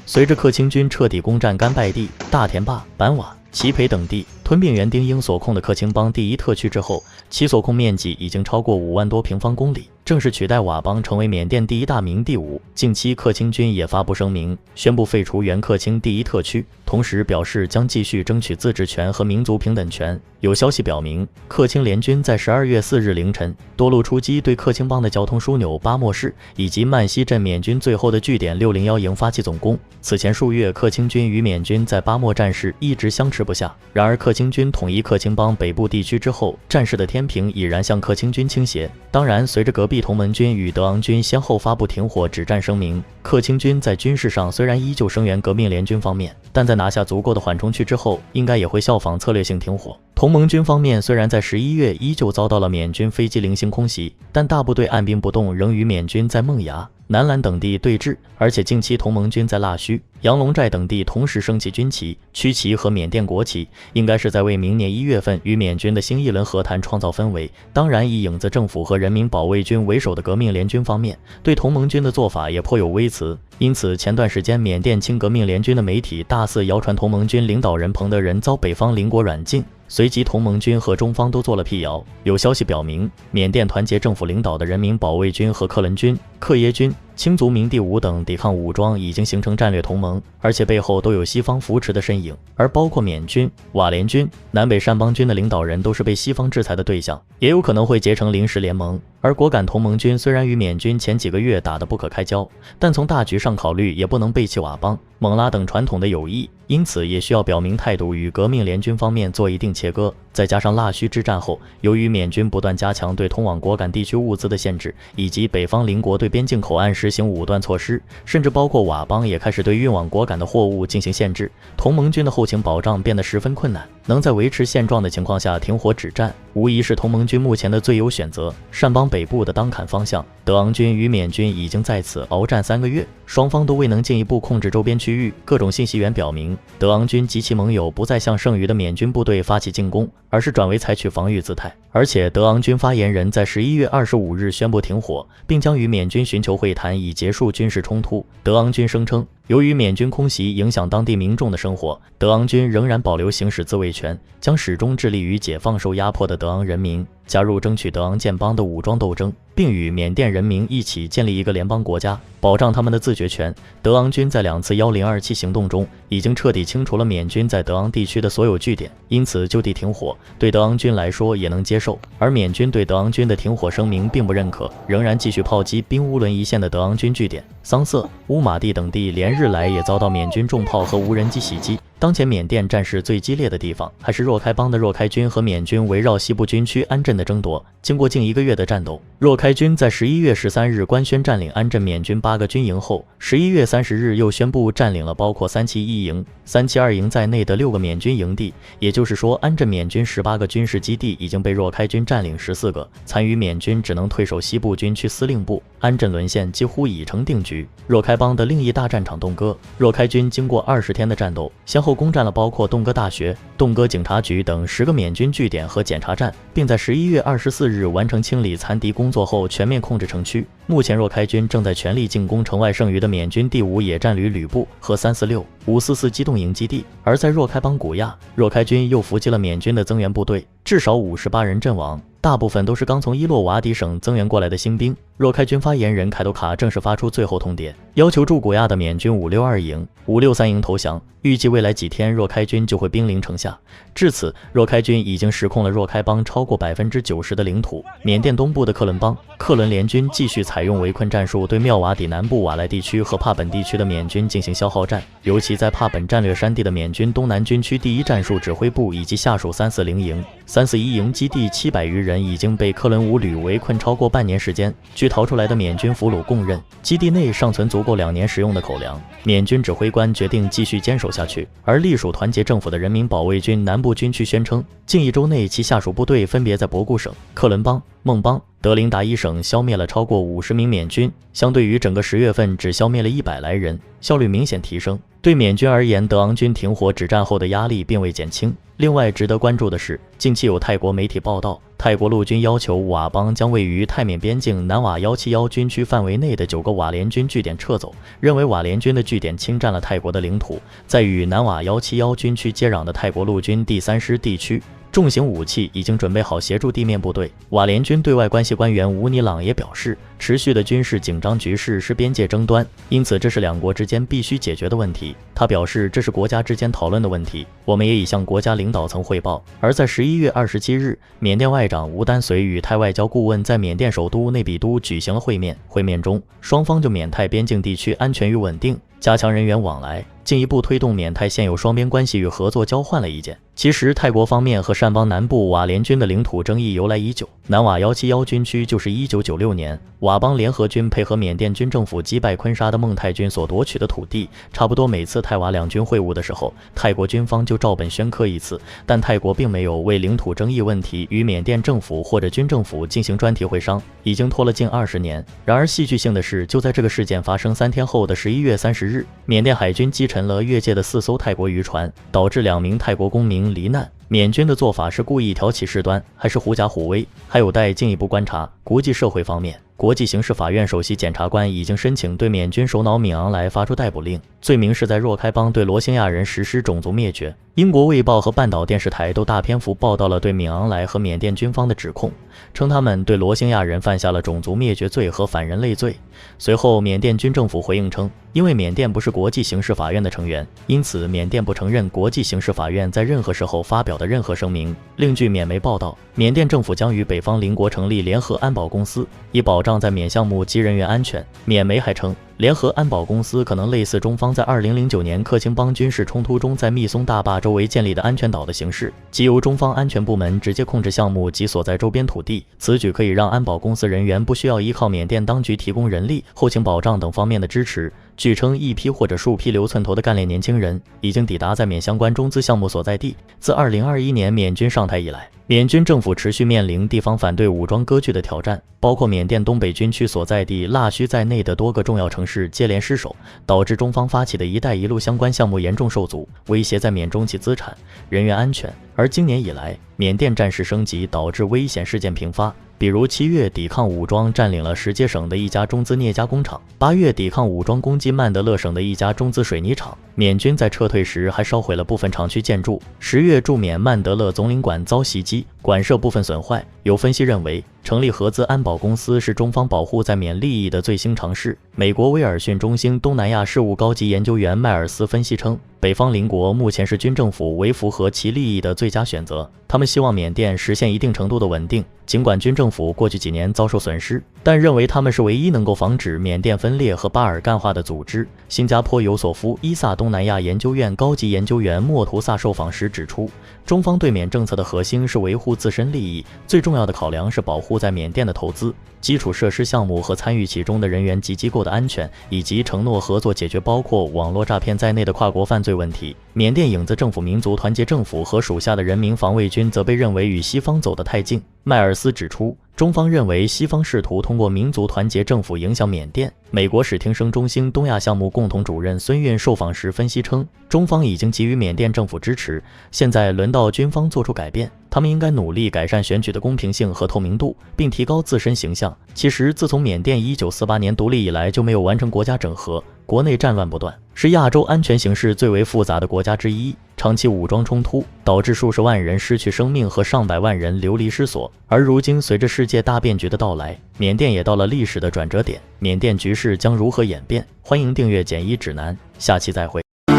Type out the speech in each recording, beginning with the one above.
随着克钦军彻底攻占甘拜地、大田坝、板瓦、齐培等地，吞并原丁英所控的克钦邦第一特区之后，其所控面积已经超过5万多平方公里，正式取代佤邦成为缅甸第一大名第5。近期克钦军也发布声明，宣布废除原克钦第一特区，同时表示将继续争取自治权和民族平等权。有消息表明，克钦联军在12月4日凌晨多路出击，对克钦邦的交通枢纽巴莫市以及曼西镇缅军最后的据点601营发起总攻。此前数月，克钦军与缅军在巴莫战事一直相持不下。然而，克钦军统一克钦邦北部地区之后，战事的天平已然向克钦军倾斜。当然，随着隔壁同盟军与德昂军先后发布停火止战声明，克钦军在军事上虽然依旧声援革命联军方面，但在拿下足够的缓冲区之后，应该也会效仿策略性停火。同盟军方面虽然在11月依旧遭到了缅军飞机零星空袭，但大部队按兵不动，仍与缅军在孟崖、南兰等地对峙，而且近期同盟军在腊戌、羊龙寨等地同时升起军旗、区旗和缅甸国旗，应该是在为明年1月份与缅军的新一轮和谈创造氛围。当然，以影子政府和人民保卫军为首的革命联军方面，对同盟军的做法也颇有微词。因此，前段时间缅甸亲革命联军的媒体大肆谣传同盟军领导人彭德仁遭北方邻国软禁，随即同盟军和中方都做了辟谣。有消息表明，缅甸团结政府领导的人民保卫军和克伦军、克耶军、青族民第5等抵抗武装已经形成战略同盟，而且背后都有西方扶持的身影，而包括缅军、佤联军、南北善邦军的领导人都是被西方制裁的对象，也有可能会结成临时联盟。而果敢同盟军虽然与缅军前几个月打得不可开交，但从大局上考虑也不能背弃佤邦、蒙拉等传统的友谊，因此也需要表明态度，与革命联军方面做一定切割。再加上腊戌之战后，由于缅军不断加强对通往果敢地区物资的限制，以及北方邻国对边境口岸实行武断措施，甚至包括佤邦也开始对运往果敢的货物进行限制，同盟军的后勤保障变得十分困难。能在维持现状的情况下停火止战，无疑是同盟军目前的最优选择。善邦北部的当坎方向，德昂军与缅军已经在此鏖战3个月，双方都未能进一步控制周边区域。各种信息源表明，德昂军及其盟友不再向剩余的缅军部队发起进攻，而是转为采取防御姿态。而且德昂军发言人在11月25日宣布停火，并将与缅军寻求会谈以结束军事冲突。德昂军声称，由于缅军空袭影响当地民众的生活，德昂军仍然保留行使自卫权，将始终致力于解放受压迫的德昂人民，加入争取德昂建邦的武装斗争，并与缅甸人民一起建立一个联邦国家，保障他们的自决权。德昂军在2次1027行动中已经彻底清除了缅军在德昂地区的所有据点，因此就地停火对德昂军来说也能接受。而缅军对德昂军的停火声明并不认可，仍然继续炮击宾乌伦一线的德昂军据点。桑瑟、乌马蒂等地连日来也遭到缅军重炮和无人机袭击。当前缅甸战事最激烈的地方还是若开邦的若开军和缅军围绕西部军区安镇的争夺。经过近1个月的战斗，若开军在11月13日官宣占领安镇缅军8个军营后，11月30日又宣布占领了包括371营、372营在内的6个缅军营地，也就是说，安镇缅军18个军事基地已经被若开军占领14个，残余缅军只能退守西部军区司令部，安镇沦陷几乎已成定局。若开邦的另一大战场洞哥，若开军经过20天的战斗，先后攻占了包括洞哥大学、洞哥警察局等10个缅军据点和检查站，并在11月24日完成清理残敌工作后全面控制城区。目前若开军正在全力进攻城外剩余的缅军第5野战旅旅部和346、544机动营基地。而在若开邦古亚，若开军又伏击了缅军的增援部队，至少58人阵亡，大部分都是刚从伊洛瓦底省增援过来的新兵。若开军发言人凯多卡正式发出最后通牒，要求驻古亚的缅军562营、563营投降，预计未来几天若开军就会兵临城下。至此，若开军已经实控了若开邦超过90%的领土。缅甸东部的克伦邦、克伦联军继续采用围困战术，对妙瓦底南部瓦莱地区和帕本地区的缅军进行消耗战，尤其在帕本战略山地的缅军东南军区第1战术指挥部以及下属340营、341营基地700余人已经被克伦5旅围困超过半年时间。据逃出来的缅军俘虏供认，基地内尚存足够2年食用的口粮。缅军指挥官决定继续坚守下去，而隶属团结政府的人民保卫军南部军区宣称，近1周内其下属部队分别在博固省、克伦邦、孟邦、德林达伊省消灭了超过50名缅军，相对于整个10月份只消灭了100来人，效率明显提升。对缅军而言，德昂军停火止战后的压力并未减轻，另外值得关注的是，近期有泰国媒体报道，泰国陆军要求佤邦将位于泰缅边境南佤171军区范围内的9个佤联军据点撤走，认为佤联军的据点侵占了泰国的领土。在与南佤171军区接壤的泰国陆军第3师地区，重型武器已经准备好协助地面部队。佤联军对外关系官员吴尼朗也表示，持续的军事紧张局势是边界争端，因此这是两国之间必须解决的问题。他表示，这是国家之间讨论的问题，我们也已向国家领导层汇报。而在11月27日，缅甸外长吴丹随与泰外交顾问在缅甸首都内比都举行了会面，会面中双方就缅泰边境地区安全与稳定、加强人员往来、进一步推动缅泰现有双边关系与合作交换了意见。其实，泰国方面和善邦南部佤联军的领土争议由来已久。南佤171军区就是1996年佤邦联合军配合缅甸军政府击败昆沙的孟泰军所夺取的土地。差不多每次泰佤两军会晤的时候，泰国军方就照本宣科一次，但泰国并没有为领土争议问题与缅甸政府或者军政府进行专题会商，已经拖了近20年。然而戏剧性的是，就在这个事件发生3天后的11月30日，缅甸海军击沉了越界的4艘泰国渔船，导致2名泰国公民罹难。缅军的做法是故意挑起事端，还是狐假虎威，还有待进一步观察。国际社会方面，国际刑事法院首席检察官已经申请对缅军首脑敏昂莱发出逮捕令，罪名是在若开邦对罗兴亚人实施种族灭绝。英国《卫报》和半岛电视台都大篇幅报道了对敏昂莱和缅甸军方的指控，称他们对罗兴亚人犯下了种族灭绝罪和反人类罪。随后，缅甸军政府回应称，因为缅甸不是国际刑事法院的成员，因此缅甸不承认国际刑事法院在任何时候发表的任何声明。另据缅媒报道，缅甸政府将与北方邻国成立联合安保公司，以保障在缅项目及人员安全。缅媒还称，联合安保公司可能类似中方在2009年克钦邦军事冲突中在密松大坝周围建立的安全岛的形式，即由中方安全部门直接控制项目及所在周边土地。此举可以让安保公司人员不需要依靠缅甸当局提供人力、后勤保障等方面的支持。据称，一批或者数批留寸头的干练年轻人已经抵达在缅相关中资项目所在地。自2021年缅军上台以来，缅军政府持续面临地方反对武装割据的挑战，包括缅甸东北军区所在地腊戌在内的多个重要城市接连失守，导致中方发起的一带一路相关项目严重受阻，威胁在缅中其资产、人员安全。而今年以来，缅甸战事升级，导致危险事件频发。比如7月抵抗武装占领了什阶省的一家中资镍加工厂，8月抵抗武装攻击曼德勒省的一家中资水泥厂，缅军在撤退时还烧毁了部分厂区建筑。10月驻缅曼德勒总领馆遭袭击，馆舍部分损坏。有分析认为，成立合资安保公司是中方保护在缅利益的最新尝试。美国威尔逊中心东南亚事务高级研究员迈尔斯分析称，北方邻国目前是军政府为符合其利益的最佳选择，他们希望缅甸实现一定程度的稳定。尽管军政府过去几年遭受损失，但认为他们是唯一能够防止缅甸分裂和巴尔干化的组织。新加坡尤索夫·伊萨东南亚研究院高级研究员莫图萨受访时指出，中方对缅政策的核心是维护自身利益，最重要的考量是保护在缅甸的投资、基础设施项目和参与其中的人员及机构的安全，以及承诺合作解决包括网络诈骗在内的跨国犯罪问题。缅甸影子政府民族团结政府和属下的人民防卫军则被认为与西方走得太近。迈尔斯指出，中方认为西方试图通过民族团结政府影响缅甸。美国史汀生中心东亚项目共同主任孙运受访时分析称，中方已经给予缅甸政府支持，现在轮到军方做出改变，他们应该努力改善选举的公平性和透明度，并提高自身形象。其实，自从缅甸1948年独立以来就没有完成国家整合，国内战乱不断，是亚洲安全形势最为复杂的国家之一。长期武装冲突导致数十万人失去生命和上百万人流离失所，而如今随着世界大变局的到来，缅甸也到了历史的转折点，缅甸局势将如何演变？欢迎订阅简易指南，下期再会。人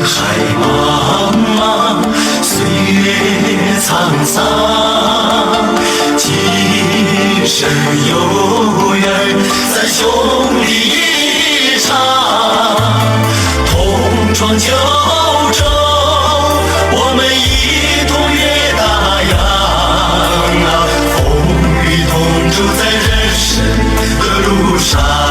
海茫茫，岁月沧桑，今生有缘，咱兄弟一场，同闯九州，我们一同越大洋啊，风雨同舟在人生的路上。